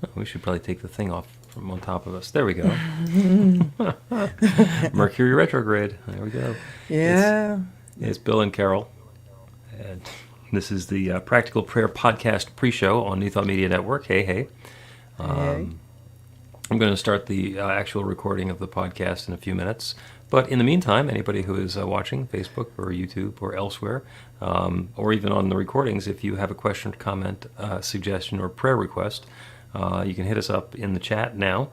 Oh, we should probably take the thing off from on top of us. There we go. Mercury retrograde. There we go. Yeah. It's Bill and Carol. And this is the Practical Prayer Podcast pre-show on New Thought Media Network. Hey, hey. Hey. I'm going to start the actual recording of the podcast in a few minutes. But in the meantime, anybody who is watching Facebook or YouTube or elsewhere, or even on the recordings, if you have a question, comment, suggestion, or prayer request, you can hit us up in the chat now,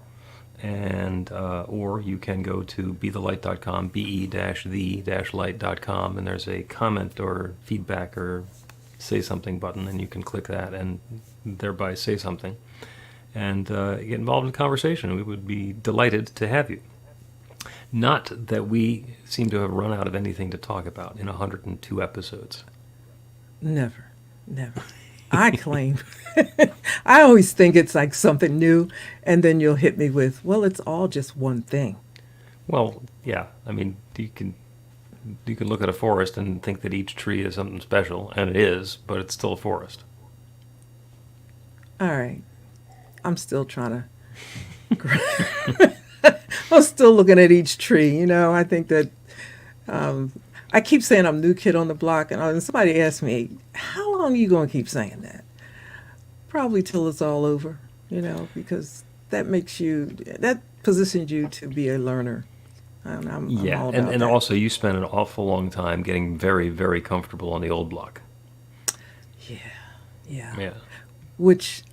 and or you can go to bethelight.com, be-the-light.com, and there's a comment or feedback or say something button, and you can click that and thereby say something and get involved in the conversation. We would be delighted to have you. Not that we seem to have run out of anything to talk about in 102 episodes. Never. I claim. I always think it's like something new, and then you'll hit me with, well, it's all just one thing. Well, yeah. I mean, you can look at a forest and think that each tree is something special, and it is, but it's still a forest. All right. I'm still trying to... I'm still looking at each tree, I think that I keep saying I'm new kid on the block, and somebody asked me, how long are you going to keep saying that? Probably till it's all over, because that positions you to be a learner. I'm all about and that. Also you spent an awful long time getting very, very comfortable on the old block. Yeah. Which,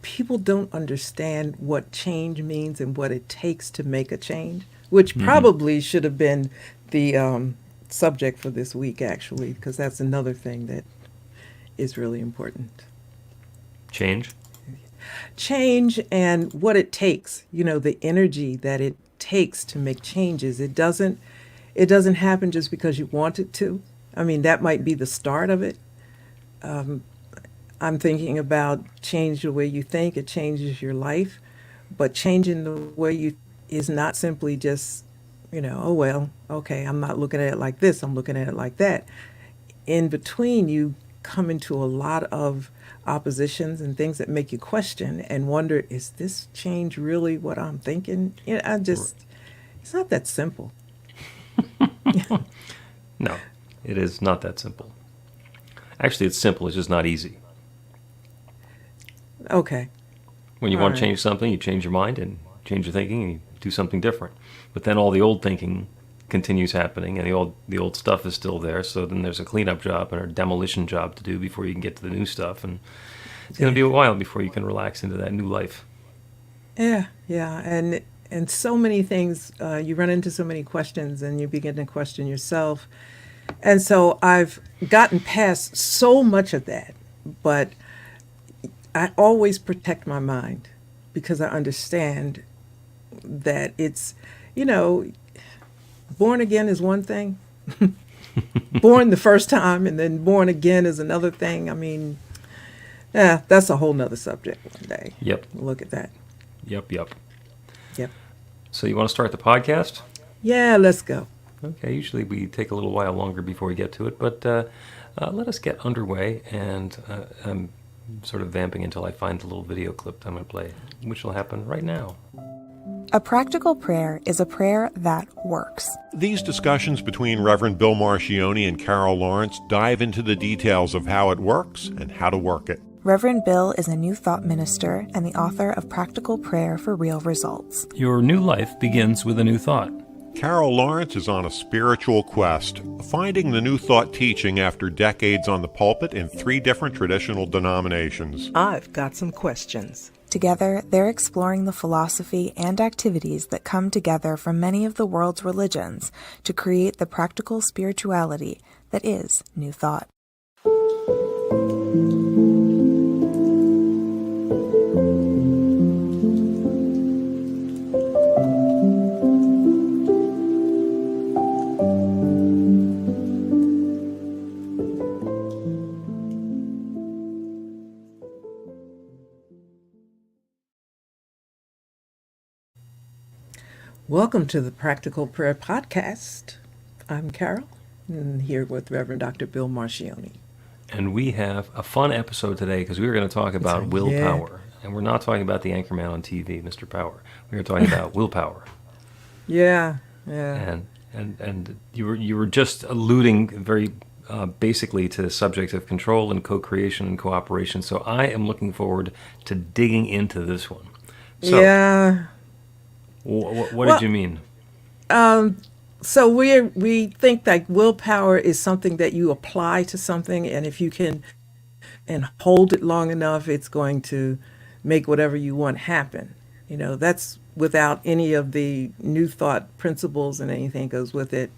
people don't understand what change means and what it takes to make a change, which probably should have been the subject for this week, actually, because that's another thing that is really important. Change And what it takes, the energy that it takes to make changes. It doesn't happen just because you want it to. I mean, that might be the start of it. I'm thinking about change the way you think. It changes your life. But changing the way you is not simply just, oh, well, okay, I'm not looking at it like this. I'm looking at it like that. In between, you come into a lot of oppositions and things that make you question and wonder, is this change really what I'm thinking? It's not that simple. No, it is not that simple. Actually, it's simple. It's just not easy. Okay. When you want to change something, you change your mind and change your thinking and you do something different. But then all the old thinking continues happening and the old stuff is still there. So then there's a cleanup job and a demolition job to do before you can get to the new stuff. And it's going to be a while before you can relax into that new life. Yeah. And so many things, you run into so many questions and you begin to question yourself. And so I've gotten past so much of that, but I always protect my mind because I understand that it's, born again is one thing. Born the first time and then born again is another thing. I mean, that's a whole nother subject one day. Yep. Look at that. Yep. Yep. So you want to start the podcast? Yeah, let's go. Okay, usually we take a little while longer before we get to it, but let us get underway, and I'm sort of vamping until I find the little video clip I'm going to play, which will happen right now. A practical prayer is a prayer that works. These discussions between Reverend Bill Marchiony and Carol Lawrence dive into the details of how it works and how to work it. Reverend Bill is a New Thought minister and the author of Practical Prayer for Real Results. Your new life begins with a new thought. Carol Lawrence is on a spiritual quest, finding the New Thought teaching after decades on the pulpit in 3 different traditional denominations. I've got some questions. Together, they're exploring the philosophy and activities that come together from many of the world's religions to create the practical spirituality that is New Thought. Welcome to the Practical Prayer Podcast. I'm Carol, and here with Reverend Dr. Bill Marchiony. And we have a fun episode today because we were going to talk about willpower. And we're not talking about the anchorman on TV, Mr. Power. We are talking about willpower. Yeah, yeah. And you were just alluding very basically to the subject of control and co-creation and cooperation. So I am looking forward to digging into this one. So, Yeah. what did you mean? So we think that willpower is something that you apply to something, and if you can and hold it long enough, it's going to make whatever you want happen. That's without any of the new thought principles and anything goes with it.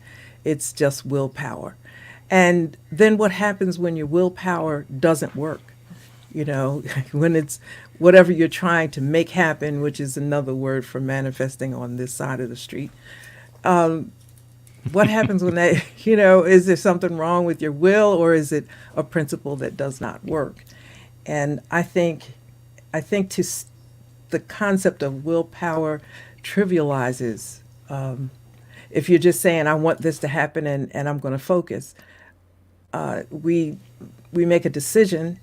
It's just willpower. And then what happens when your willpower doesn't work? When it's whatever you're trying to make happen, which is another word for manifesting on this side of the street. What happens when that, is there something wrong with your will, or is it a principle that does not work? And I think the concept of willpower trivializes. If you're just saying, I want this to happen and I'm going to focus, we make a decision,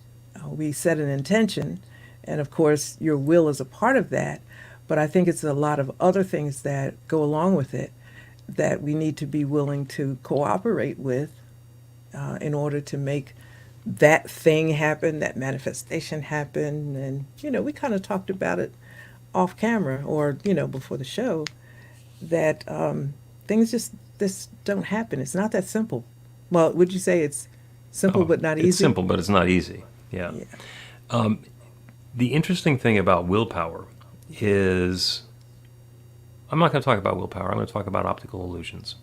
we set an intention, and of course your will is a part of that, but I think it's a lot of other things that go along with it that we need to be willing to cooperate with in order to make that thing happen, that manifestation happen. And, we kind of talked about it off camera or, before the show, that things just don't happen. It's not that simple. Well, would you say it's simple but not easy? It's simple, but it's not easy. Yeah. The interesting thing about willpower is, I'm not going to talk about willpower. I'm going to talk about optical illusions.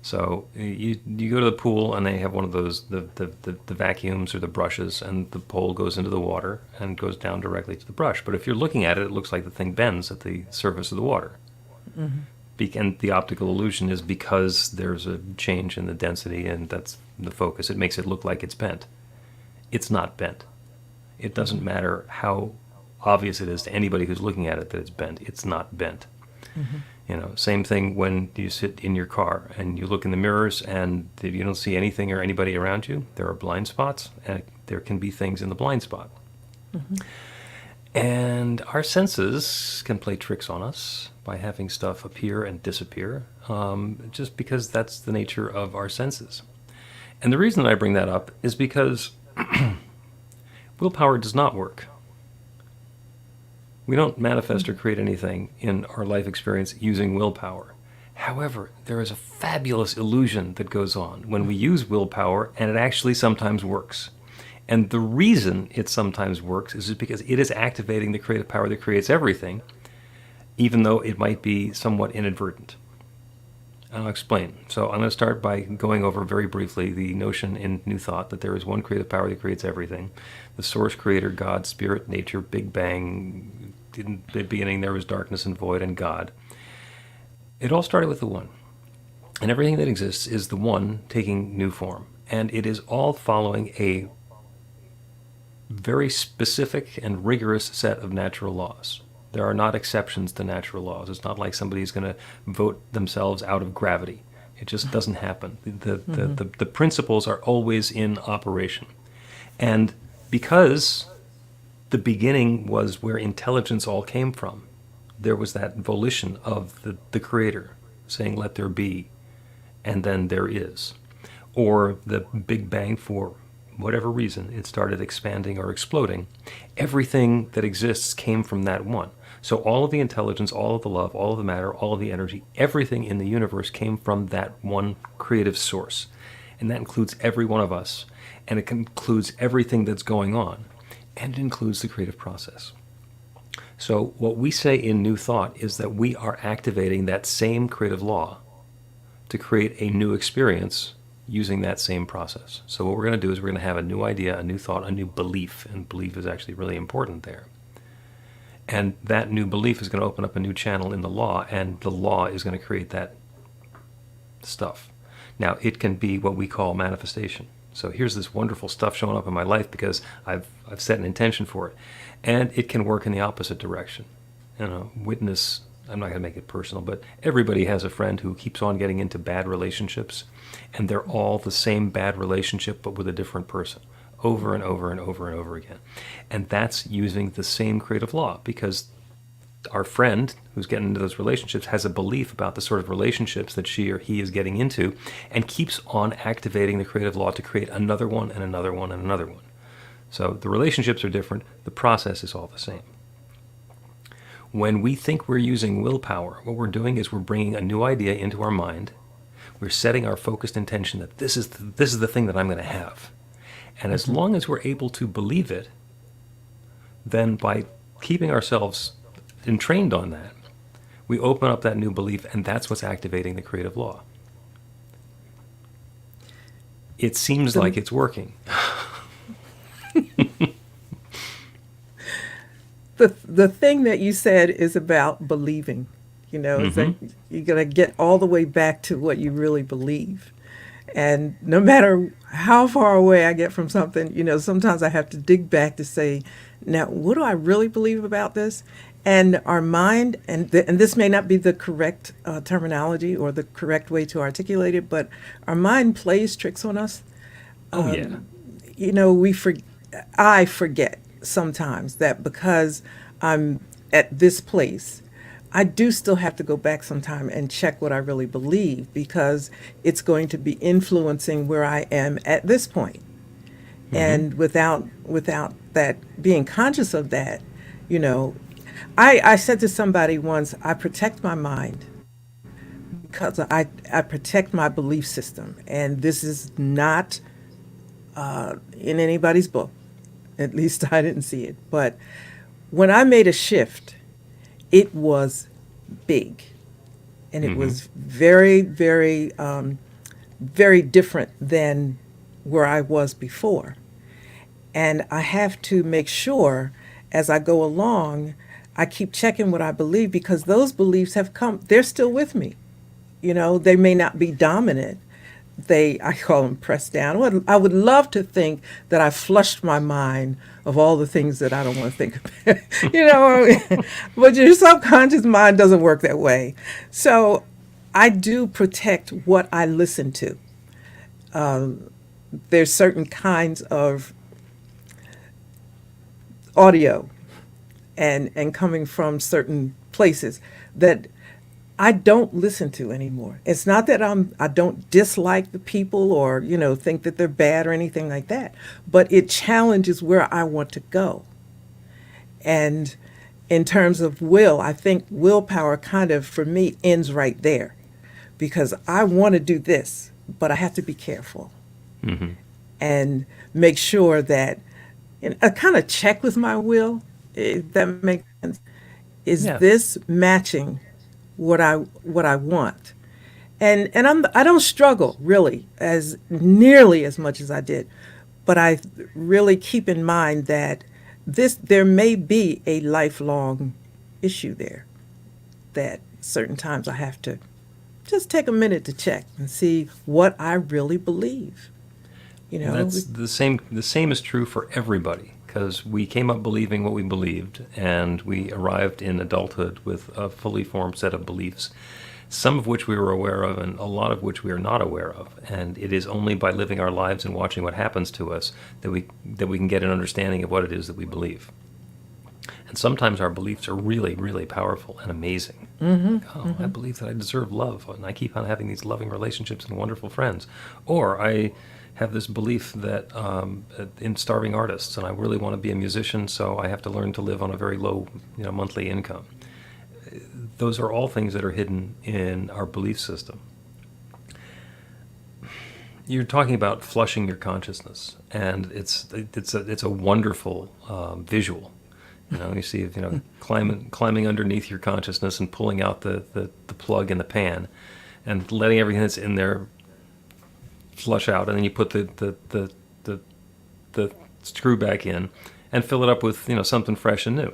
So you go to the pool and they have one of those the vacuums or the brushes, and the pole goes into the water and goes down directly to the brush. But if you're looking at it, it looks like the thing bends at the surface of the water. Mm-hmm. And the optical illusion is because there's a change in the density, and that's the focus. It makes it look like it's bent. It's not bent. It doesn't matter how obvious it is to anybody who's looking at it that it's bent. It's not bent. Mm-hmm. Same thing when you sit in your car and you look in the mirrors and you don't see anything or anybody around you. There are blind spots, and there can be things in the blind spot. Mm-hmm. And our senses can play tricks on us by having stuff appear and disappear, just because that's the nature of our senses. And the reason that I bring that up is because willpower does not work. We don't manifest or create anything in our life experience using willpower. However, there is a fabulous illusion that goes on when we use willpower, and it actually sometimes works. And the reason it sometimes works is because it is activating the creative power that creates everything, even though it might be somewhat inadvertent. I'll explain. So I'm going to start by going over very briefly the notion in New Thought that there is one creative power that creates everything. The source, creator, God, spirit, nature, Big Bang. In the beginning there was darkness and void and God. It all started with the one. And everything that exists is the one taking new form. And it is all following a very specific and rigorous set of natural laws. There are not exceptions to natural laws. It's not like somebody's going to vote themselves out of gravity. It just doesn't happen. The principles are always in operation. And because the beginning was where intelligence all came from, there was that volition of the creator saying, let there be, and then there is. Or the Big Bang, for whatever reason, it started expanding or exploding. Everything that exists came from that one. So all of the intelligence, all of the love, all of the matter, all of the energy, everything in the universe came from that one creative source. And that includes every one of us. And it includes everything that's going on. And it includes the creative process. So what we say in New Thought is that we are activating that same creative law to create a new experience using that same process. So what we're going to do is we're going to have a new idea, a new thought, a new belief. And belief is actually really important there. And that new belief is going to open up a new channel in the law, and the law is going to create that stuff. Now, it can be what we call manifestation. So here's this wonderful stuff showing up in my life because I've set an intention for it. And it can work in the opposite direction. Witness, I'm not going to make it personal, but everybody has a friend who keeps on getting into bad relationships, and they're all the same bad relationship but with a different person. over and over and over and over again. And that's using the same creative law, because our friend who's getting into those relationships has a belief about the sort of relationships that she or he is getting into, and keeps on activating the creative law to create another one and another one and another one. So the relationships are different, the process is all the same. When we think we're using willpower, what we're doing is we're bringing a new idea into our mind. We're setting our focused intention that this is the thing that I'm going to have. And as long as we're able to believe it, then by keeping ourselves entrained on that, we open up that new belief, and that's what's activating the creative law. It seems like it's working. The thing that you said is about believing, is that you're going to get all the way back to what you really believe. And no matter how far away I get from something, sometimes I have to dig back to say, now, what do I really believe about this? And our mind, and this may not be the correct terminology or the correct way to articulate it, but our mind plays tricks on us. Oh, yeah. I forget sometimes that because I'm at this place, I do still have to go back sometime and check what I really believe, because it's going to be influencing where I am at this point. And without that, being conscious of that, I said to somebody once, I protect my mind because I protect my belief system. And this is not in anybody's book. At least I didn't see it. But when I made a shift, it was big. And it was very, very, very different than where I was before. And I have to make sure as I go along, I keep checking what I believe, because those beliefs have come, they're still with me. They may not be dominant. I call them pressed down. I would love to think that I flushed my mind of all the things that I don't want to think about, but your subconscious mind doesn't work that way. So I do protect what I listen to. There's certain kinds of audio and coming from certain places that I don't listen to anymore. It's not that I don't dislike the people or, think that they're bad or anything like that, but it challenges where I want to go. And in terms of will, I think willpower kind of, for me, ends right there, because I want to do this, but I have to be careful and make sure that I kind of check with my will, if that makes sense. Is this matching what I want? And I don't struggle really as nearly as much as I did, but I really keep in mind that there may be a lifelong issue there, that certain times I have to just take a minute to check and see what I really believe. That's the same is true for everybody, because we came up believing what we believed, and we arrived in adulthood with a fully formed set of beliefs, some of which we were aware of and a lot of which we are not aware of. And it is only by living our lives and watching what happens to us that we can get an understanding of what it is that we believe. And sometimes our beliefs are really, really powerful and amazing. I believe that I deserve love, and I keep on having these loving relationships and wonderful friends. Or I have this belief that in starving artists, and I really want to be a musician, so I have to learn to live on a very low, monthly income. Those are all things that are hidden in our belief system. You're talking about flushing your consciousness, and it's a wonderful visual. You see, climbing underneath your consciousness and pulling out the plug in the pan, and letting everything that's in there flush out, and then you put the screw back in and fill it up with something fresh and new.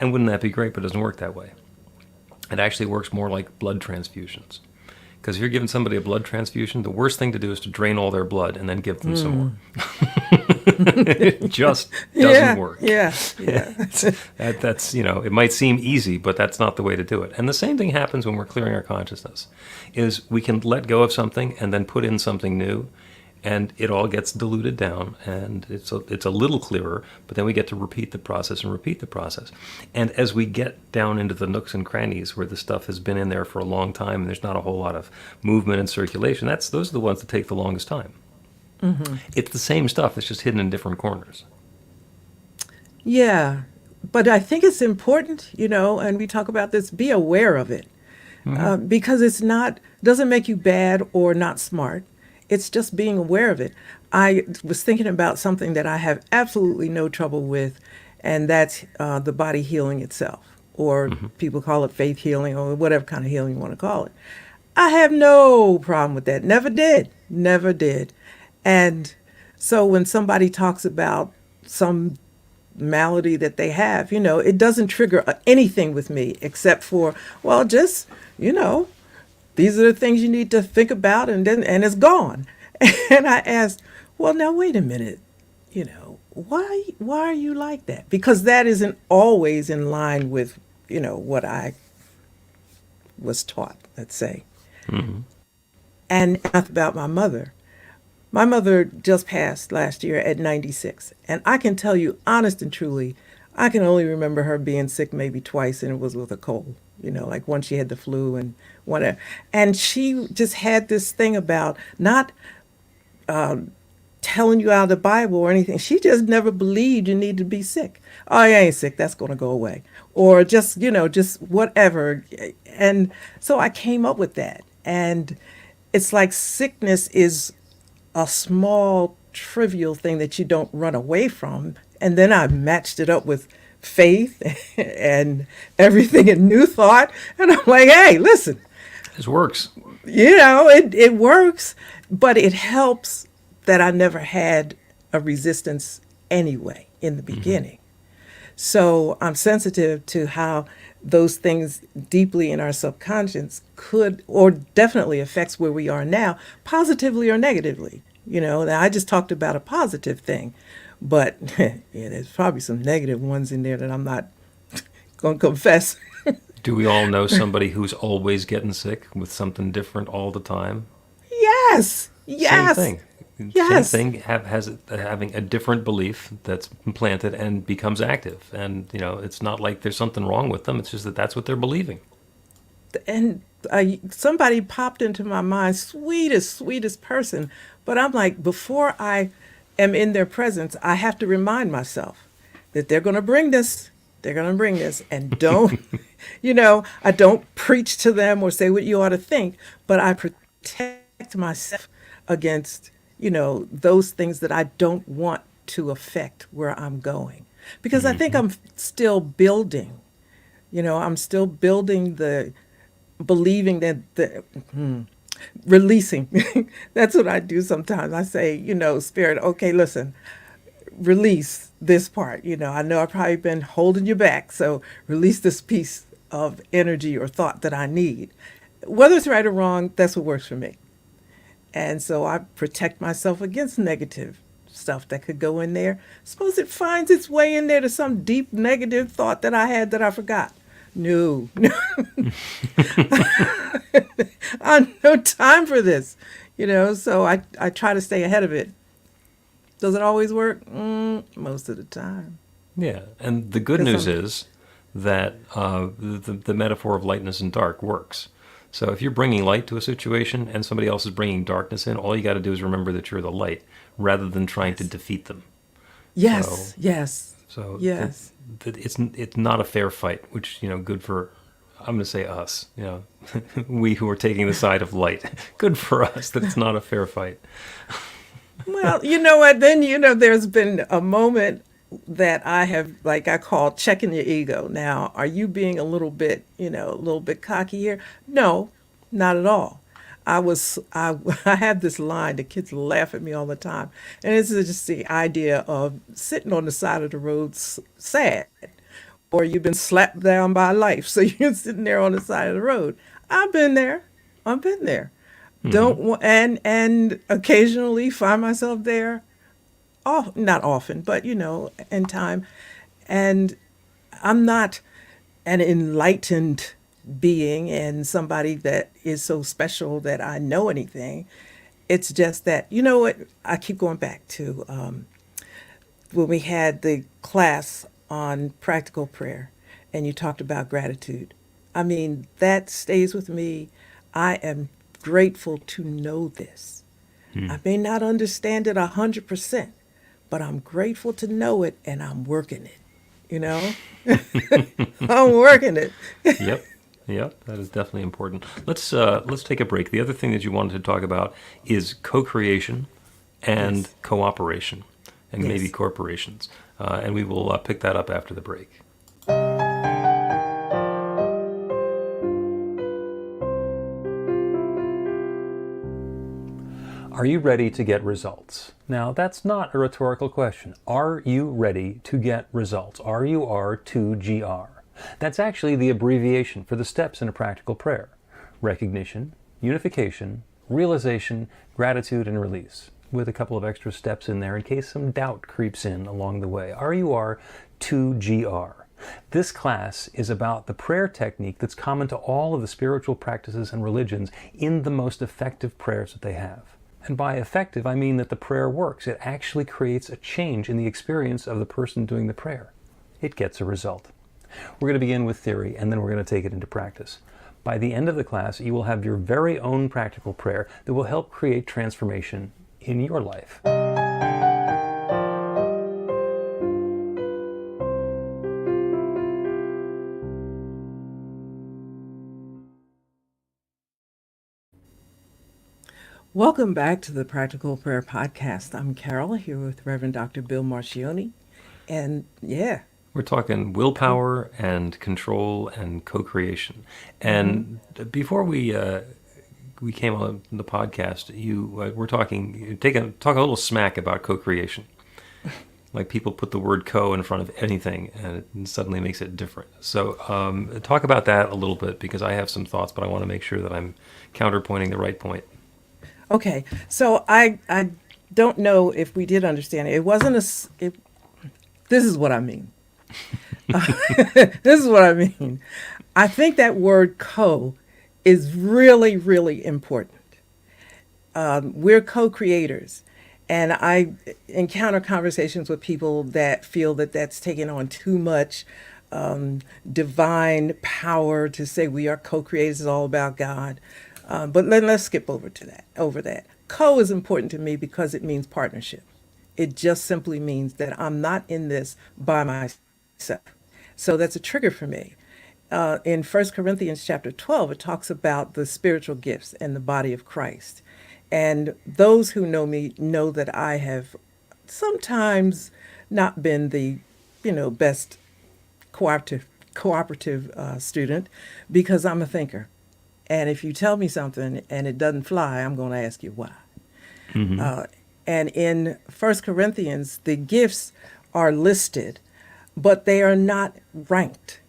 And wouldn't that be great? But it doesn't work that way. It actually works more like blood transfusions. Because if you're giving somebody a blood transfusion, the worst thing to do is to drain all their blood and then give them some more. It just doesn't work. That's it might seem easy, but that's not the way to do it. And the same thing happens when we're clearing our consciousness, is we can let go of something and then put in something new, and it all gets diluted down, and it's a little clearer, but then we get to repeat the process and repeat the process. And as we get down into the nooks and crannies where the stuff has been in there for a long time and there's not a whole lot of movement and circulation, those are the ones that take the longest time. It's the same stuff, it's just hidden in different corners. Yeah, but I think it's important, and we talk about this, be aware of it. Because doesn't make you bad or not smart. It's just being aware of it. I was thinking about something that I have absolutely no trouble with, and that's the body healing itself, or people call it faith healing, or whatever kind of healing you want to call it. I have no problem with that. Never did. And so when somebody talks about some malady that they have, it doesn't trigger anything with me except for, well, just, these are the things you need to think about, and it's gone. And I asked, well, now wait a minute, why are you like that? Because that isn't always in line with, what I was taught, let's say. And about my mother. My mother just passed last year at 96. And I can tell you, honest and truly, I can only remember her being sick maybe twice, and it was with a cold, like once she had the flu and whatever. And she just had this thing about not telling you out of the Bible or anything. She just never believed you need to be sick. Oh, you ain't sick, that's going to go away. Or just, just whatever. And so I came up with that. And it's like sickness is a small, trivial thing that you don't run away from. And then I matched it up with faith and everything in New Thought. And I'm like, hey, listen. This works. It works, but it helps that I never had a resistance anyway in the beginning. So I'm sensitive to how those things deeply in our subconscious could, or definitely affects where we are now, positively or negatively. Now I just talked about a positive thing, but there's probably some negative ones in there that I'm not going to confess. Do we all know somebody who's always getting sick with something different all the time? Yes. Same thing. Yes. Same thing, having a different belief that's implanted and becomes active. And, it's not like there's something wrong with them. It's just that that's what they're believing. And somebody popped into my mind, sweetest person. But I'm like, before I am in their presence, I have to remind myself that they're going to bring this. They're going to bring this. And don't, I don't preach to them or say what you ought to think, but I protect myself against those things that I don't want to affect where I'm going. Because I think I'm still building, I'm still building the believing that releasing. That's what I do sometimes. I say, Spirit, okay, listen, release this part. I know I've probably been holding you back. So release this piece of energy or thought that I need. Whether it's right or wrong, that's what works for me. And so I protect myself against negative stuff that could go in there. Suppose it finds its way in there to some deep negative thought that I had that I forgot. No. I no time for this, so I try to stay ahead of it. Does it always work? Most of the time. Yeah, and the good news is that the metaphor of lightness and dark works. So if you're bringing light to a situation and somebody else is bringing darkness in, all you got to do is remember that you're the light rather than trying to defeat them. Yes. It's not a fair fight, which, good for, I'm going to say us, we who are taking the side of light. Good for us that it's not a fair fight. Well, you know what? Then, there's been a moment that I have, like I call checking your ego. Now, are you being a little bit cocky here? No, not at all. I have this line, the kids laugh at me all the time. And it's just the idea of sitting on the side of the road sad, or you've been slapped down by life. So you're sitting there on the side of the road. I've been there. And occasionally find myself there. Not often, but in time. And I'm not an enlightened being and somebody that is so special that I know anything. It's just that, you know what? I keep going back to when we had the class on practical prayer and you talked about gratitude. I mean, that stays with me. I am grateful to know this. I may not understand it 100%, but I'm grateful to know it and I'm working it. You know, I'm working it. Yep. Yep, that is definitely important. Let's take a break. The other thing that you wanted to talk about is co-creation and Yes. cooperation, and maybe Yes. corporations. And we will pick that up after the break. Are you ready to get results? Now, that's not a rhetorical question. Are you ready to get results? RUR2GR. That's actually the abbreviation for the steps in a practical prayer: recognition, unification, realization, gratitude, and release, with a couple of extra steps in there in case some doubt creeps in along the way. RUR2GR. This class is about the prayer technique that's common to all of the spiritual practices and religions in the most effective prayers that they have. And by effective, I mean that the prayer works. It actually creates a change in the experience of the person doing the prayer. It gets a result. We're going to begin with theory, and then we're going to take it into practice. By the end of the class, you will have your very own practical prayer that will help create transformation in your life. Welcome back to the Practical Prayer Podcast. I'm Carol here with Reverend Dr. Bill Marchiony. And yeah, We're talking willpower and control and co-creation. And before we came on the podcast, you were talking, talk a little smack about co-creation. Like people put the word "co" in front of anything, and it suddenly makes it different. So talk about that a little bit, because I have some thoughts, but I want to make sure that I'm counterpointing the right point. okay. So I don't know if we did understand it. It wasn't this is what I mean. This is what I mean. I think that word "co" is really, really important. We're co-creators. And I encounter conversations with people that feel that that's taking on too much divine power to say we are co-creators, it's all about God. But let's skip over that. Co is important to me because it means partnership. It just simply means that I'm not in this by myself. So that's a trigger for me. In 1 Corinthians chapter 12, it talks about the spiritual gifts and the body of Christ. And those who know me know that I have sometimes not been the, best cooperative student, because I'm a thinker. And if you tell me something and it doesn't fly, I'm going to ask you why. And in 1 Corinthians, the gifts are listed, but they are not ranked.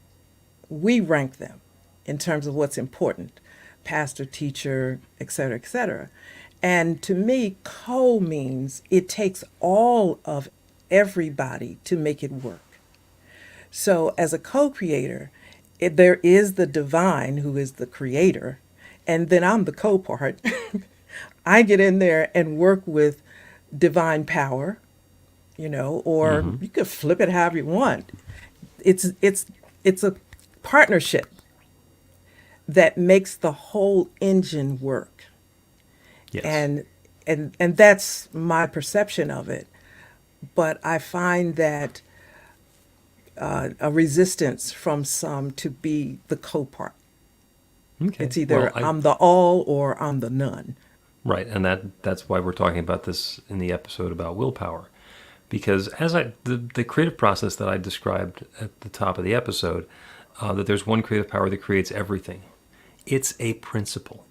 We rank them in terms of what's important: pastor, teacher, et cetera, et cetera. And to me, co means it takes all of everybody to make it work. So as a co-creator, there is the divine who is the creator, and then I'm the co-part. I get in there and work with divine power, or you could flip it however you want. It's a partnership that makes the whole engine work. Yes. And that's my perception of it. But I find that a resistance from some to be the co-part. Okay. It's either Well, I'm the all or I'm the none. right, and that's why we're talking about this in the episode about willpower, because the creative process that I described at the top of the episode, that there's one creative power that creates everything. It's a principle.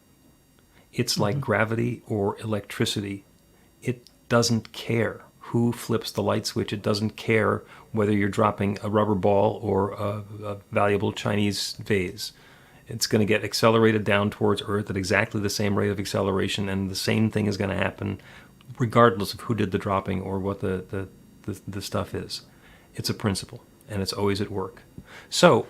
It's like gravity or electricity. It doesn't care who flips the light switch. It doesn't care whether you're dropping a rubber ball or a valuable Chinese vase. It's going to get accelerated down towards Earth at exactly the same rate of acceleration, and the same thing is going to happen regardless of who did the dropping or what the stuff is. It's a principle, and it's always at work. So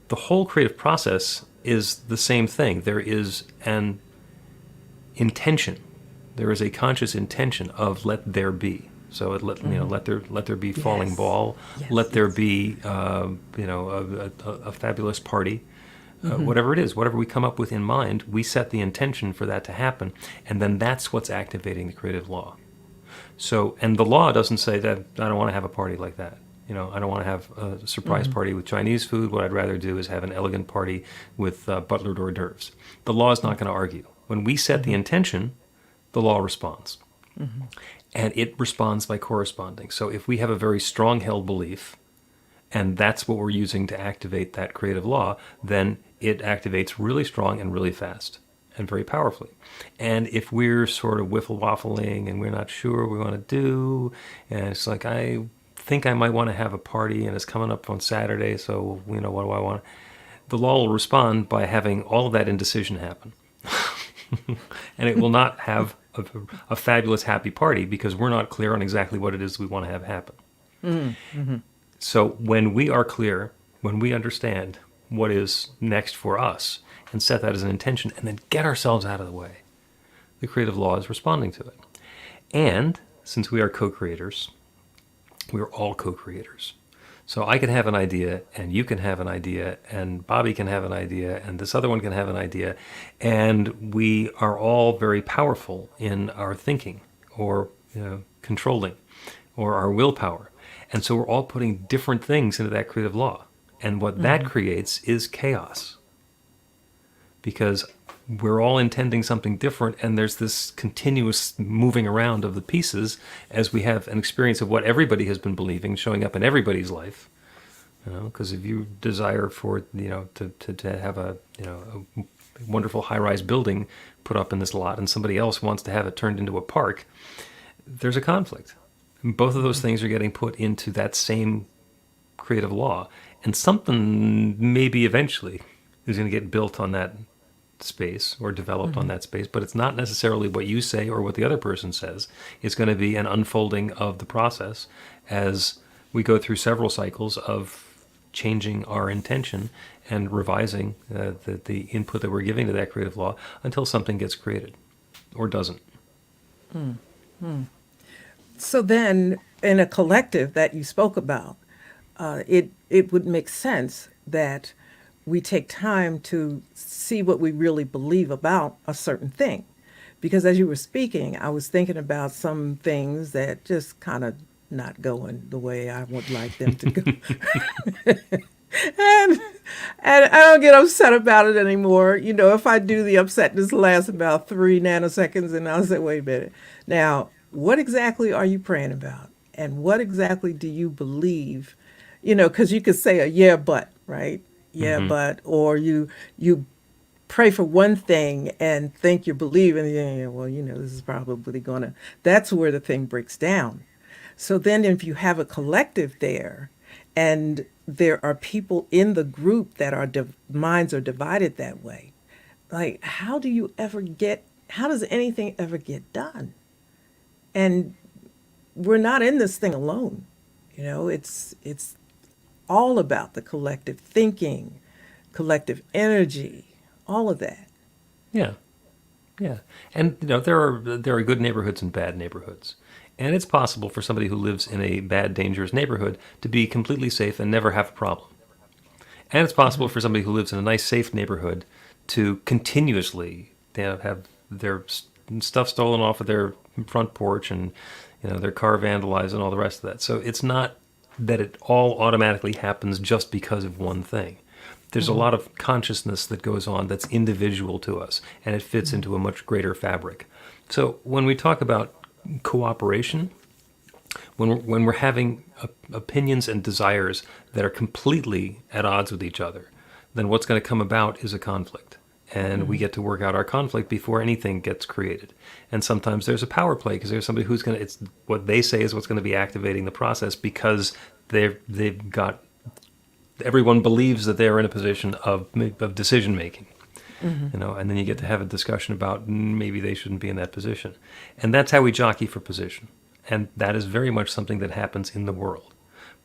the whole creative process is the same thing. There is an intention there is a conscious intention of let there be. So let there be falling Yes. ball, Yes, let there yes. be a fabulous party, whatever it is, whatever we come up with in mind, we set the intention for that to happen, and then that's what's activating the creative law. So, and the law doesn't say that I don't want to have a party like that. I don't want to have a surprise party with Chinese food. What I'd rather do is have an elegant party with butlered hors d'oeuvres. The law is not going to argue. When we set the intention, the law responds. And it responds by corresponding. So if we have a very strong held belief, and that's what we're using to activate that creative law, then it activates really strong and really fast and very powerfully. And if we're sort of wiffle-waffling and we're not sure what we want to do, and it's like, I think I might want to have a party and it's coming up on Saturday, so, what do I want? The law will respond by having all of that indecision happen. And it will not have a fabulous, happy party because we're not clear on exactly what it is we want to have happen. Mm-hmm. So when we are clear, when we understand what is next for us and set that as an intention and then get ourselves out of the way, the creative law is responding to it. And since we are co-creators, we are all co-creators. So I can have an idea, and you can have an idea, and Bobby can have an idea, and this other one can have an idea, and we are all very powerful in our thinking or controlling or our willpower. And so we're all putting different things into that creative law. And what that creates is chaos. Because we're all intending something different, and there's this continuous moving around of the pieces as we have an experience of what everybody has been believing showing up in everybody's life. Because if you desire for to have a wonderful high-rise building put up in this lot, and somebody else wants to have it turned into a park, there's a conflict. And both of those things are getting put into that same creative law, and something maybe eventually is going to get built on that space or developed on that space, but it's not necessarily what you say or what the other person says. It's going to be an unfolding of the process as we go through several cycles of changing our intention and revising the input that we're giving to that creative law until something gets created or doesn't. So then, in a collective that you spoke about, it would make sense that we take time to see what we really believe about a certain thing. Because as you were speaking, I was thinking about some things that just kind of not going the way I would like them to go. and I don't get upset about it anymore. If I do, the upsetness lasts about 3 nanoseconds, and I'll say, wait a minute. Now, what exactly are you praying about? And what exactly do you believe? Because you could say a yeah, but, right? Yeah, but, or you pray for one thing and think you're believing, this is probably that's where the thing breaks down. So then if you have a collective there and there are people in the group that are minds are divided that way, like how does anything ever get done? And we're not in this thing alone. It's all about the collective thinking, collective energy, all of that. Yeah. And there are good neighborhoods and bad neighborhoods. And it's possible for somebody who lives in a bad, dangerous neighborhood to be completely safe and never have a problem. And it's possible for somebody who lives in a nice, safe neighborhood to continuously have their stuff stolen off of their front porch and their car vandalized and all the rest of that. So it's not that it all automatically happens just because of one thing. There's a lot of consciousness that goes on that's individual to us, and it fits into a much greater fabric. So when we talk about cooperation, when we're having opinions and desires that are completely at odds with each other, then what's going to come about is a conflict. And we get to work out our conflict before anything gets created. And sometimes there's a power play because there's somebody it's what they say is what's going to be activating the process because they've got, everyone believes that they're in a position of decision making. And then you get to have a discussion about maybe they shouldn't be in that position. And that's how we jockey for position. And that is very much something that happens in the world.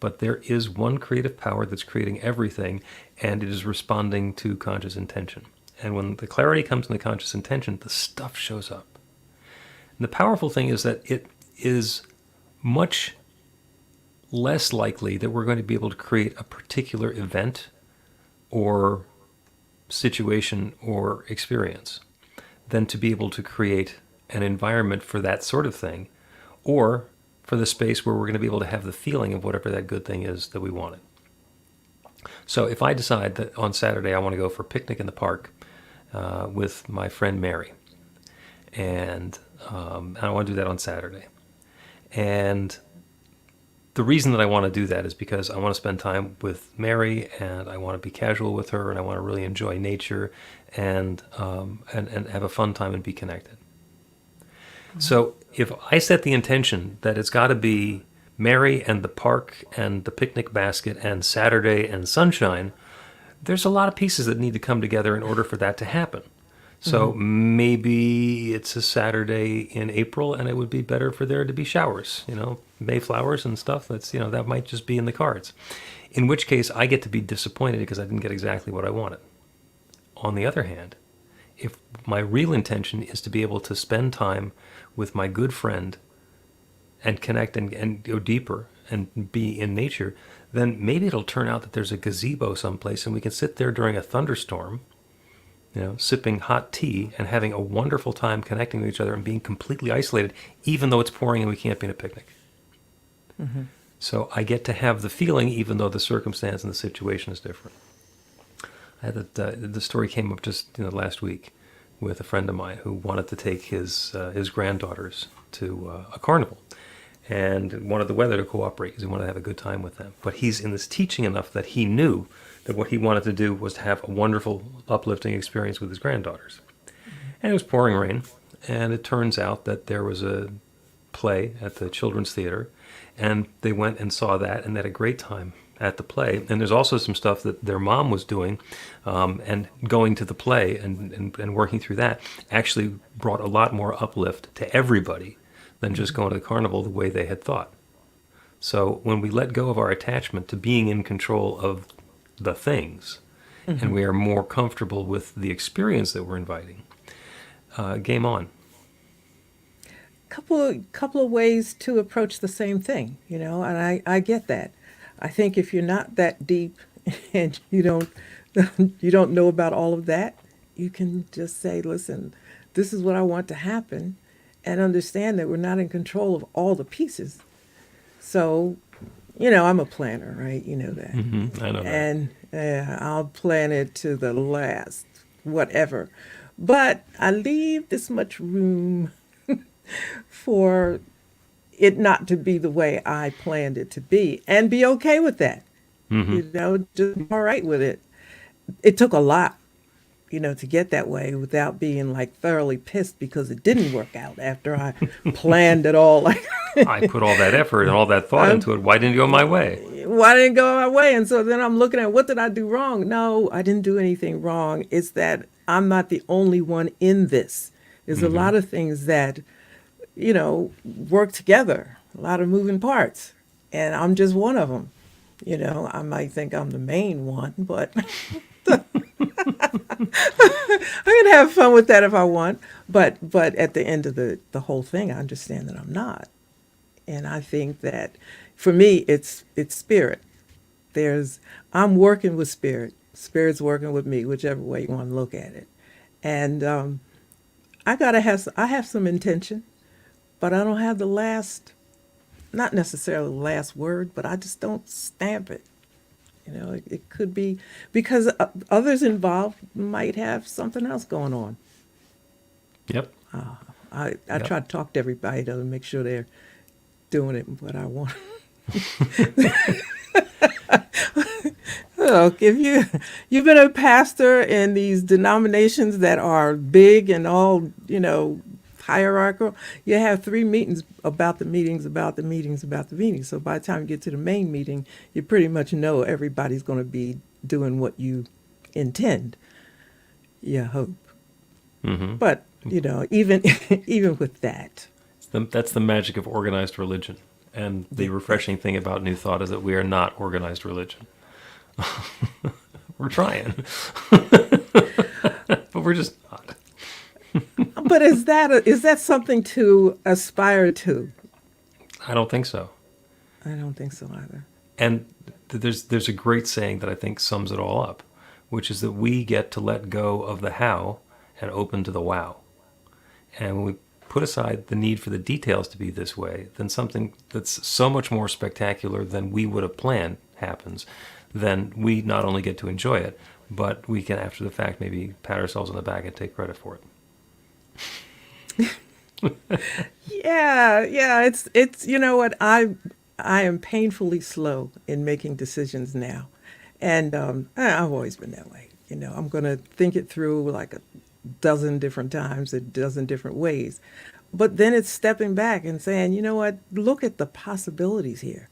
But there is one creative power that's creating everything, and it is responding to conscious intention. And when the clarity comes in the conscious intention, the stuff shows up. And the powerful thing is that it is much less likely that we're going to be able to create a particular event or situation or experience than to be able to create an environment for that sort of thing, or for the space where we're going to be able to have the feeling of whatever that good thing is that we wanted. So if I decide that on Saturday I want to go for a picnic in the park with my friend Mary, and I want to do that on Saturday, and the reason that I want to do that is because I want to spend time with Mary, and I want to be casual with her, and I want to really enjoy nature, and have a fun time and be connected. Mm-hmm. So if I set the intention that it's got to be Mary and the park and the picnic basket and Saturday and sunshine, there's a lot of pieces that need to come together in order for that to happen. So maybe it's a Saturday in April, and it would be better for there to be showers, Mayflowers and stuff. That's, that might just be in the cards. In which case, I get to be disappointed because I didn't get exactly what I wanted. On the other hand, if my real intention is to be able to spend time with my good friend and connect and go deeper and be in nature, then maybe it'll turn out that there's a gazebo someplace, and we can sit there during a thunderstorm, sipping hot tea and having a wonderful time connecting with each other and being completely isolated, even though it's pouring and we can't be in a picnic. Mm-hmm. So I get to have the feeling, even though the circumstance and the situation is different. I had the story came up just last week with a friend of mine who wanted to take his granddaughters to a carnival, and wanted the weather to cooperate because he wanted to have a good time with them. But he's in this teaching enough that he knew that what he wanted to do was to have a wonderful, uplifting experience with his granddaughters. And it was pouring rain, and it turns out that there was a play at the Children's Theater, and they went and saw that, and they had a great time at the play. And there's also some stuff that their mom was doing, and going to the play and working through that actually brought a lot more uplift to everybody than just going to the carnival the way they had thought. So when we let go of our attachment to being in control of the things, and we are more comfortable with the experience that we're inviting, game on. Couple of ways to approach the same thing, and I get that. I think if you're not that deep and you don't know about all of that, you can just say, listen, this is what I want to happen, and understand that we're not in control of all the pieces. So, I'm a planner, right? You know that. Mm-hmm. I know that. And I'll plan it to the last, whatever. But I leave this much room for it not to be the way I planned it to be, and be okay with that. Mm-hmm. Just be all right with it. It took a lot, to get that way without being like thoroughly pissed because it didn't work out after I planned it all. I put all that effort and all that thought into it. Why didn't it go my way? Why didn't it go my way? And so then I'm looking at, what did I do wrong? No, I didn't do anything wrong. It's that I'm not the only one in this. There's a lot of things that, work together, a lot of moving parts. And I'm just one of them. I might think I'm the main one, but I can have fun with that if I want. But at the end of the whole thing, I understand that I'm not. And I think that for me, it's spirit. I'm working with spirit. Spirit's working with me, whichever way you want to look at it. And I have some intention, but I don't have not necessarily the last word, but I just don't stamp it. It could be because others involved might have something else going on. Yep. I try to talk to everybody to make sure they're doing it what I want. Look, if you've been a pastor in these denominations that are big and all, hierarchical, you have 3 meetings about the meetings, about the meetings, about the meetings. So by the time you get to the main meeting, you pretty much know everybody's going to be doing what you intend. You hope. Mm-hmm. But, even with that. That's the magic of organized religion. And the refreshing thing about New Thought is that we are not organized religion. We're trying. But we're just not. I'm But is that something to aspire to? I don't think so. I don't think so either. And there's a great saying that I think sums it all up, which is that we get to let go of the how and open to the wow. And when we put aside the need for the details to be this way, then something that's so much more spectacular than we would have planned happens, then we not only get to enjoy it, but we can, after the fact, maybe pat ourselves on the back and take credit for it. Yeah. It's you know what, I am painfully slow in making decisions now, and I've always been that way. I'm going to think it through like a dozen different times, a dozen different ways, but then it's stepping back and saying, you know what, look at the possibilities here.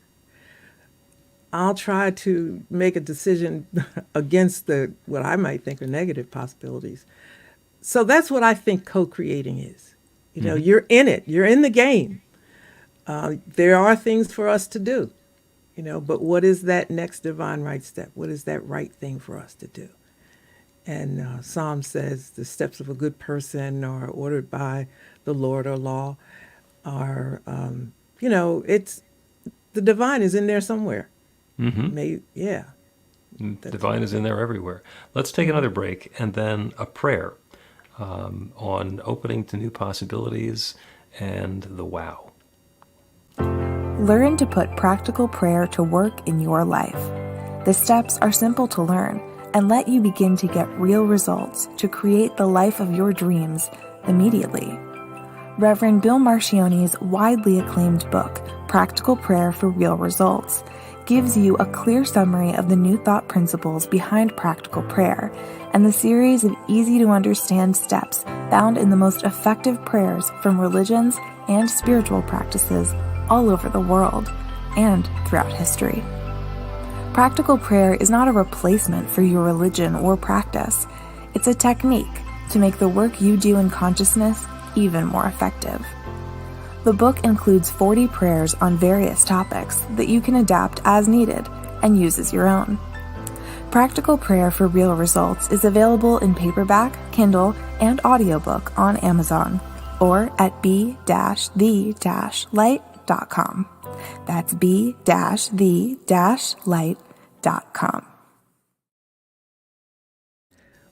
I'll try to make a decision against what I might think are negative possibilities. So that's what I think co-creating is. You're in it. You're in the game. There are things for us to do, but what is that next divine right step? What is that right thing for us to do? And Psalm says the steps of a good person are ordered by the Lord or law. Are, it's the divine is in there somewhere. Mm-hmm. Yeah. Divine is in there everywhere. Let's take another break and then a prayer on opening to new possibilities and the wow. Learn to put practical prayer to work in your life. The steps are simple to learn and let you begin to get real results to create the life of your dreams immediately. Reverend Bill Marchiony's widely acclaimed book, Practical Prayer for Real Results, gives you a clear summary of the New Thought principles behind practical prayer and the series of easy-to-understand steps found in the most effective prayers from religions and spiritual practices all over the world and throughout history. Practical prayer is not a replacement for your religion or practice. It's a technique to make the work you do in consciousness even more effective. The book includes 40 prayers on various topics that you can adapt as needed and use as your own. Practical Prayer for Real Results is available in paperback, Kindle, and audiobook on Amazon or at b-the-light.com. That's b-the-light.com.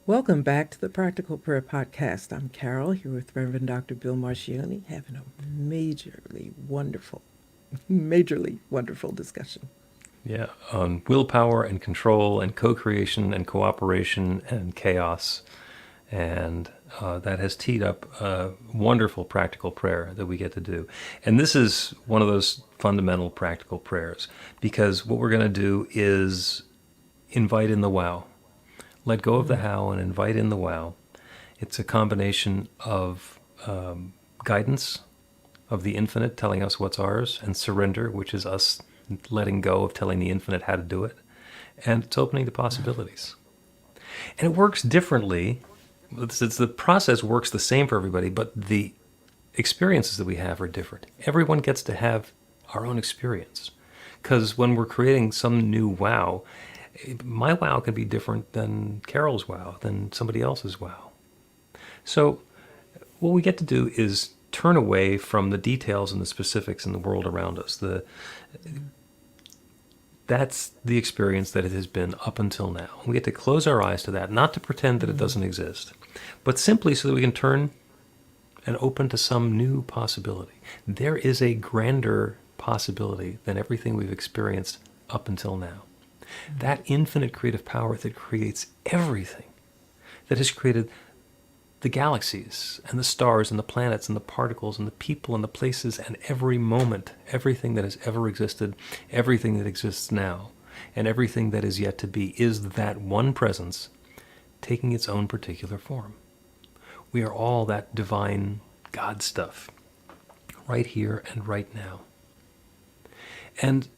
Welcome back to the Practical Prayer Podcast. I'm Carol, here with Reverend Dr. Bill Marchiony, having a majorly wonderful discussion. Yeah, on willpower and control and co-creation and cooperation and chaos. And that has teed up a wonderful practical prayer that we get to do. And this is one of those fundamental practical prayers, because what we're going to do is invite in the wow. Let go of the how and invite in the wow. It's a combination of guidance of the infinite telling us what's ours, and surrender, which is us letting go of telling the infinite how to do it. And it's opening to possibilities. And it works differently. The process works the same for everybody, but the experiences that we have are different. Everyone gets to have our own experience. Because when we're creating some new wow, my wow can be different than Carol's wow, than somebody else's wow. So what we get to do is turn away from the details and the specifics in the world around us. That's the experience that it has been up until now. We get to close our eyes to that, not to pretend that it doesn't exist, but simply so that we can turn and open to some new possibility. There is a grander possibility than everything we've experienced up until now. That infinite creative power that creates everything, that has created the galaxies and the stars and the planets and the particles and the people and the places and every moment, everything that has ever existed, everything that exists now, and everything that is yet to be, is that one presence taking its own particular form. We are all that divine God stuff, right here and right now. And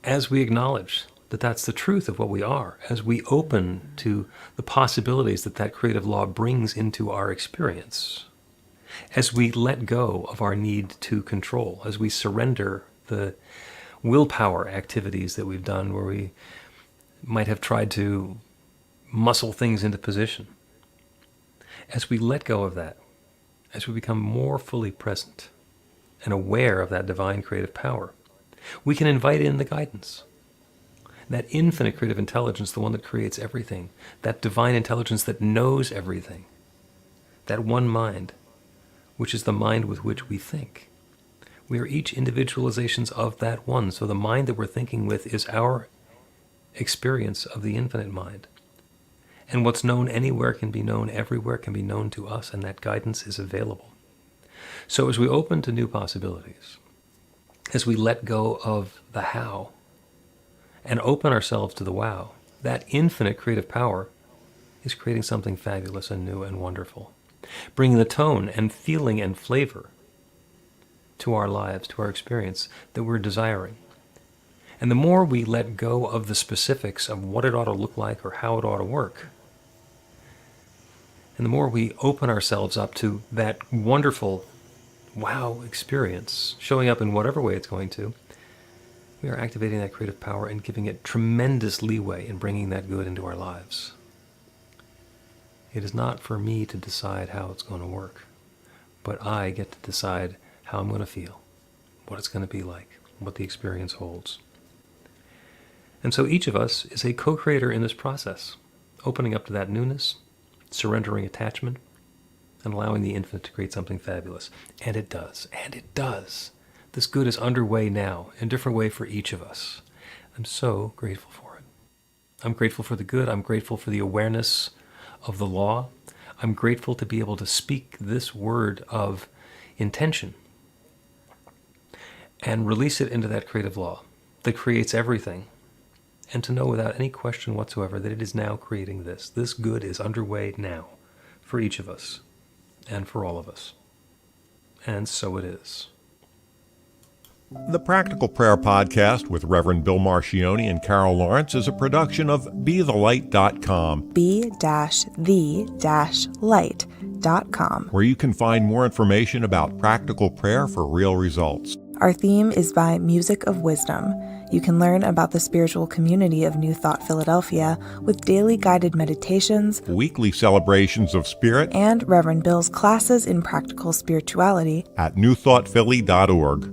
as we acknowledge that that's the truth of what we are, as we open to the possibilities that that creative law brings into our experience, as we let go of our need to control, as we surrender the willpower activities that we've done where we might have tried to muscle things into position, as we let go of that as we become more fully present and aware of that divine creative power, we can invite in the guidance. That infinite creative intelligence, the one that creates everything, that divine intelligence that knows everything, that one mind, which is the mind with which we think. We are each individualizations of that one. So the mind that we're thinking with is our experience of the infinite mind. And what's known anywhere can be known everywhere, can be known to us, and that guidance is available. So as we open to new possibilities, as we let go of the how and open ourselves to the wow, that infinite creative power is creating something fabulous and new and wonderful, bringing the tone and feeling and flavor to our lives, to our experience that we're desiring. And the more we let go of the specifics of what it ought to look like or how it ought to work, and the more we open ourselves up to that wonderful wow experience showing up in whatever way it's going to, we are activating that creative power and giving it tremendous leeway in bringing that good into our lives. It is not for me to decide how it's going to work, but I get to decide how I'm going to feel, what it's going to be like, what the experience holds. And so each of us is a co-creator in this process, opening up to that newness, surrendering attachment, and allowing the infinite to create something fabulous. And it does. And it does. This good is underway now, in a different way for each of us. I'm so grateful for it. I'm grateful for the good. I'm grateful for the awareness of the law. I'm grateful to be able to speak this word of intention and release it into that creative law that creates everything, and to know without any question whatsoever that it is now creating this. This good is underway now for each of us and for all of us. And so it is. The Practical Prayer Podcast with Reverend Bill Marchiony and Carol Lawrence is a production of BeTheLight.com, be-the-light.com, where you can find more information about practical prayer for real results. Our theme is by Music of Wisdom. You can learn about the spiritual community of New Thought Philadelphia with daily guided meditations, Weekly celebrations of spirit, and Reverend Bill's classes in practical spirituality at newthoughtphilly.org.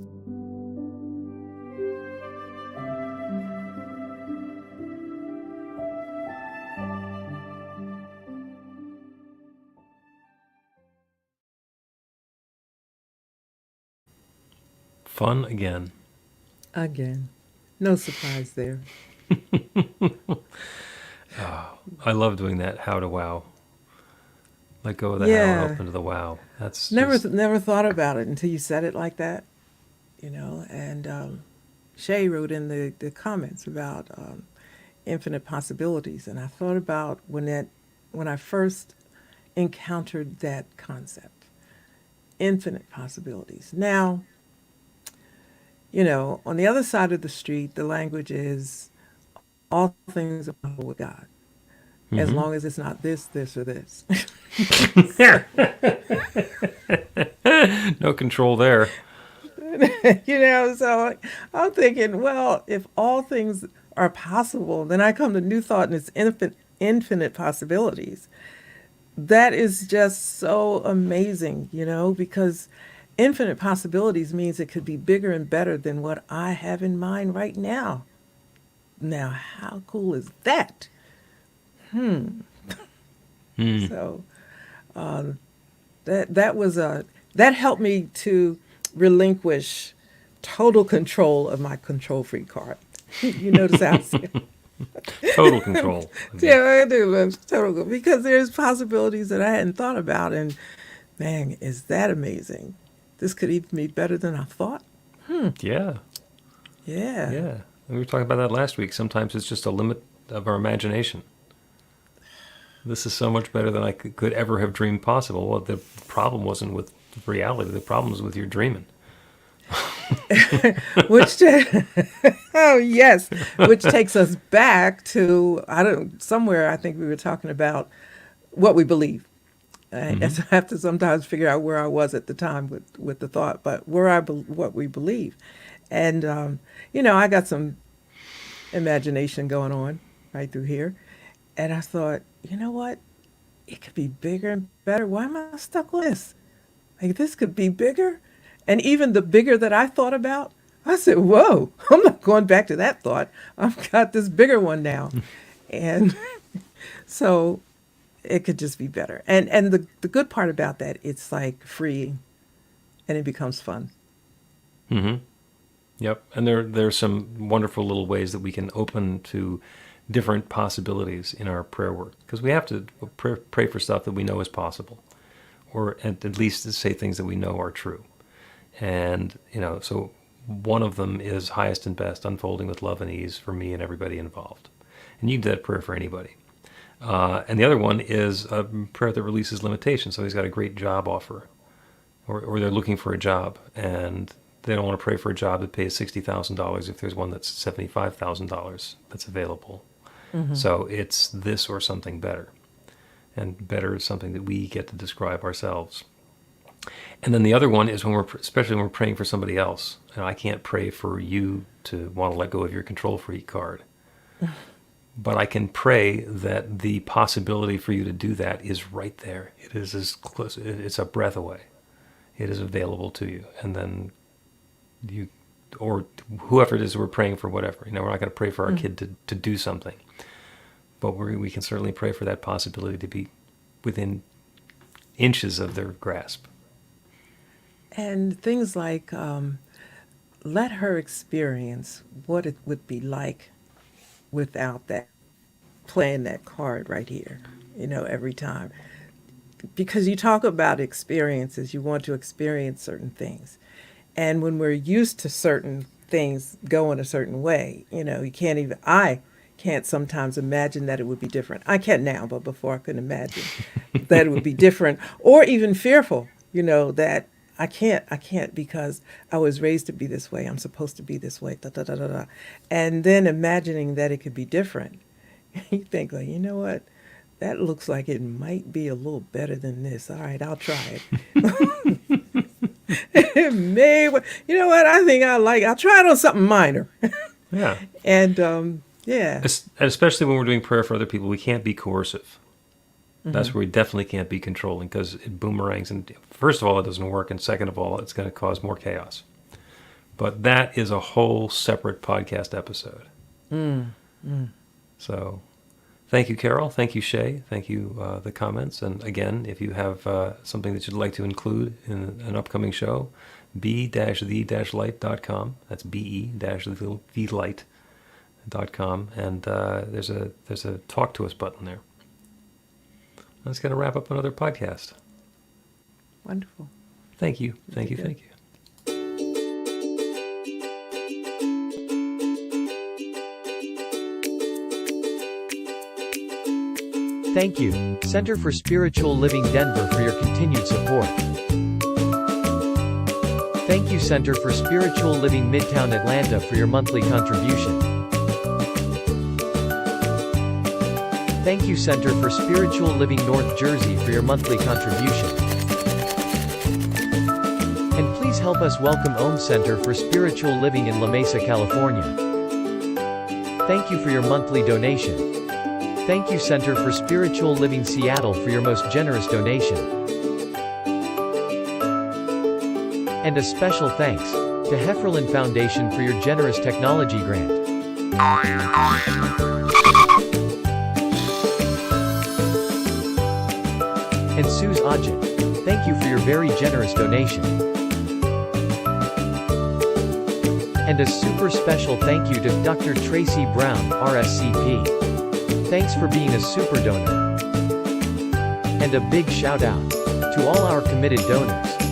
Fun again. Again. No surprise there. I love doing that how to wow. Let go of the how Yeah. and open to the wow. That's Never just- never thought about it until you said it like that, and Shay wrote in the comments about infinite possibilities, and I thought about when I first encountered that concept, infinite possibilities. Now, on the other side of the street, the language is all things are possible with God, as long as it's not this, or this. no control there. So I'm thinking, well, if all things are possible, then I come to New Thought and it's infinite possibilities. That is just so amazing, because infinite possibilities means it could be bigger and better than what I have in mind right now. Now, how cool is that? So that helped me to relinquish total control of my control freak card. You notice how I said Total control. yeah, I do. It's total, because there's possibilities that I hadn't thought about, and man, is that amazing! This could even be better than I thought. Yeah. Yeah. Yeah. We were talking about that last week. Sometimes it's just a limit of our imagination. This is so much better than I could ever have dreamed possible. Well, the problem wasn't with reality. The problem was with your dreaming. Which oh yes, which takes us back to somewhere. I think we were talking about what we believe. And so I have to sometimes figure out where I was at the time with the thought, but what we believe. And I got some imagination going on right through here, and I thought, you know what, it could be bigger and better. Why am I stuck with this? like, this could be bigger. And even the bigger that I thought about, I said, whoa, I'm not going back to that thought. I've got this bigger one now. And so it could just be better. And the good part about that, it's like free and it becomes fun. Mm-hmm. Yep. And there's some wonderful little ways that we can open to different possibilities in our prayer work, because we have to pray for stuff that we know is possible, or at least to say things that we know are true. And, so one of them is highest and best, unfolding with love and ease for me and everybody involved. And you can do that prayer for anybody. And the other one is a prayer that releases limitations. So he's got a great job offer, or they're looking for a job, and they don't want to pray for a job that pays $60,000 if there's one that's $75,000 that's available. Mm-hmm. So it's this or something better. And better is something that we get to describe ourselves. And then the other one is especially when we're praying for somebody else. And I can't pray for you to want to let go of your control freak card. But I can pray that the possibility for you to do that is right there. It is as close, it's a breath away. It is available to you. And then you, or whoever it is we're praying for, whatever. We're not going to pray for our kid to do something. But we can certainly pray for that possibility to be within inches of their grasp. And things like, let her experience what it would be like without that, playing that card right here, every time. Because you talk about experiences, you want to experience certain things. And when we're used to certain things going a certain way, I can't sometimes imagine that it would be different. I can now, but before I couldn't imagine that it would be different, or even fearful, that I can't because I was raised to be this way. I'm supposed to be this way, da, da, da, da, da. And then imagining that it could be different. You think, like, you know what? That looks like it might be a little better than this. All right, I'll try it. It may, you know what? I think I'll try it on something minor. Yeah. And, yeah. Especially when we're doing prayer for other people, we can't be coercive. That's where we definitely can't be controlling, because it boomerangs. And first of all, it doesn't work. And second of all, it's going to cause more chaos. But that is a whole separate podcast episode. So thank you, Carol. Thank you, Shay. Thank you, the comments. And again, if you have something that you'd like to include in an upcoming show, be-the-light.com. That's be-the-light.com. And there's a talk to us button there. That's going to wrap up another podcast. Wonderful. Thank you. Thank you. Thank you, Center for Spiritual Living Denver, for your continued support. Thank you, Center for Spiritual Living Midtown Atlanta, for your monthly contribution. Thank you, Center for Spiritual Living North Jersey, for your monthly contribution. And please help us welcome Om Center for Spiritual Living in La Mesa, California. Thank you for your monthly donation. Thank you, Center for Spiritual Living Seattle, for your most generous donation. And a special thanks to Hefferlin Foundation for your generous technology grant. And Suze Ajit, thank you for your very generous donation. And a super special thank you to Dr. Tracy Brown, RSCP. Thanks for being a super donor. And a big shout out to all our committed donors.